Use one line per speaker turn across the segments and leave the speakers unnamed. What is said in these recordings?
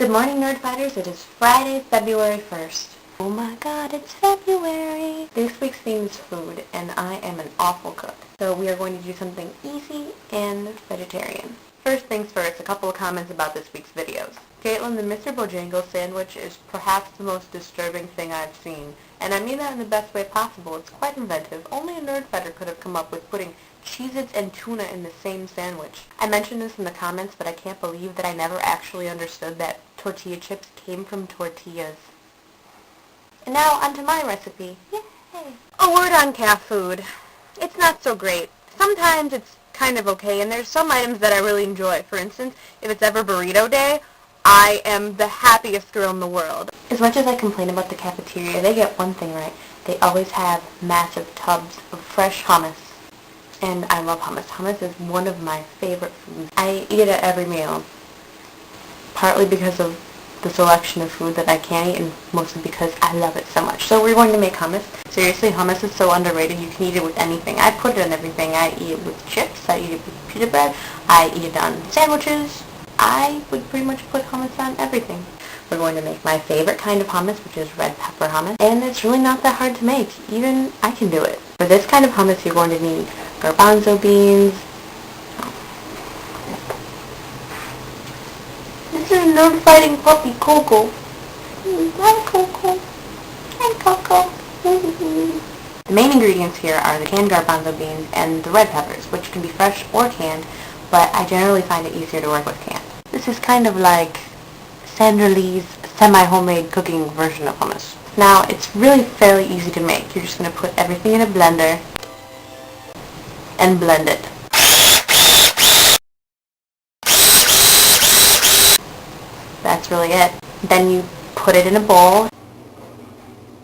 Good morning, Nerd Fighters. It is Friday, February 1st. Oh my god, it's February! This week's theme is food, and I am an awful cook. So we are going to do something easy and vegetarian. First things first, a couple of comments about this week's videos. Caitlin, the Mr. Bojangles sandwich is perhaps the most disturbing thing I've seen. And I mean that in the best way possible. It's quite inventive. Only a nerd fighter could have come up with putting Cheez-Its and tuna in the same sandwich. I mentioned this in the comments, but I can't believe that I never actually understood that tortilla chips came from tortillas. And now onto my recipe. Yay! A word on cat food. It's not so great. Sometimes it's kind of okay, and there's some items that I really enjoy. For instance, if it's ever burrito day, I am the happiest girl in the world. As much as I complain about the cafeteria, they get one thing right. They always have massive tubs of fresh hummus. And I love hummus. Hummus is one of my favorite foods. I eat it at every meal, partly because of the selection of food that I can eat, and mostly because I love it so much. So we're going to make hummus. Seriously, hummus is so underrated. You can eat it with anything. I put it on everything. I eat it with chips. I eat it with pita bread. I eat it on sandwiches. I would pretty much put hummus on everything. We're going to make my favorite kind of hummus, which is red pepper hummus. And it's really not that hard to make. Even I can do it. For this kind of hummus, you're going to need garbanzo beans. This is a nerd fighting puppy, Coco. Hi, Coco. Hi, Coco. The main ingredients here are the canned garbanzo beans and the red peppers, which can be fresh or canned, but I generally find it easier to work with canned. This is kind of like Sandra Lee's semi-homemade cooking version of hummus. Now, it's really fairly easy to make. You're just going to put everything in a blender and blend it. That's really it. Then you put it in a bowl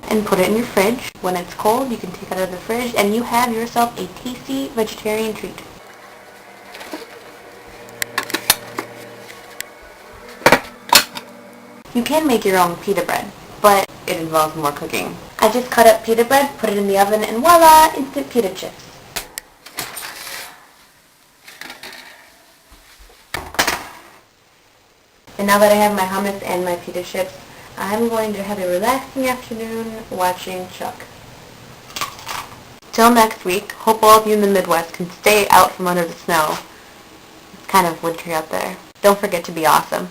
and put it in your fridge. When it's cold, you can take it out of the fridge and you have yourself a tasty vegetarian treat. You can make your own pita bread, but it involves more cooking. I just cut up pita bread, put it in the oven, and voila, instant pita chips. And now that I have my hummus and my pita chips, I'm going to have a relaxing afternoon watching Chuck. Till next week, hope all of you in the Midwest can stay out from under the snow. It's kind of wintry out there. Don't forget to be awesome.